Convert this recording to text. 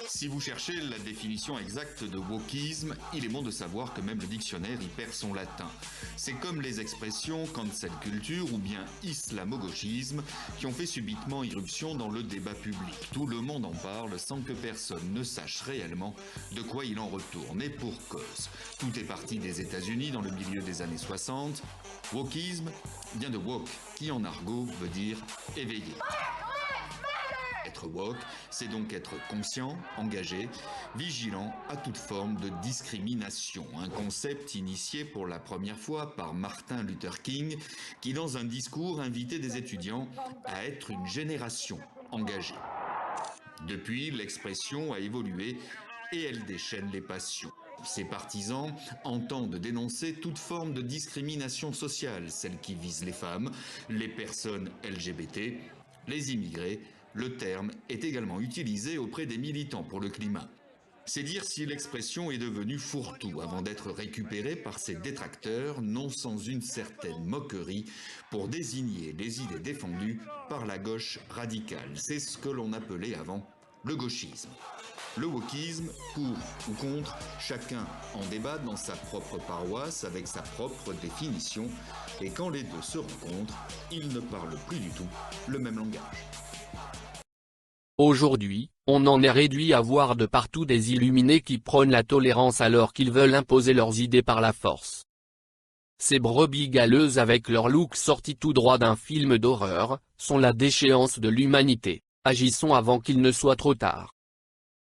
Si vous cherchez la définition exacte de wokisme, il est bon de savoir que même le dictionnaire y perd son latin. C'est comme les expressions cancel culture ou bien islamo-gauchisme qui ont fait subitement irruption dans le débat public. Tout le monde en parle sans que personne ne sache réellement de quoi il en retourne. Et pour cause, tout est parti des États-Unis dans le milieu des années 60. Wokisme vient de woke, qui en argot veut dire éveillé. Être woke, c'est donc être conscient, engagé, vigilant à toute forme de discrimination. Un concept initié pour la première fois par Martin Luther King, qui dans un discours invitait des étudiants à être une génération engagée. Depuis, l'expression a évolué et elle déchaîne les passions. Ses partisans entendent dénoncer toute forme de discrimination sociale, celle qui vise les femmes, les personnes LGBT, les immigrés. Le terme est également utilisé auprès des militants pour le climat. C'est dire si l'expression est devenue fourre-tout avant d'être récupérée par ses détracteurs, non sans une certaine moquerie, pour désigner les idées défendues par la gauche radicale. C'est ce que l'on appelait avant le gauchisme. Le wokisme, pour ou contre, chacun en débat dans sa propre paroisse avec sa propre définition, et quand les deux se rencontrent, ils ne parlent plus du tout le même langage. Aujourd'hui, on en est réduit à voir de partout des illuminés qui prônent la tolérance alors qu'ils veulent imposer leurs idées par la force. Ces brebis galeuses avec leur look sorti tout droit d'un film d'horreur, sont la déchéance de l'humanité. Agissons avant qu'il ne soit trop tard.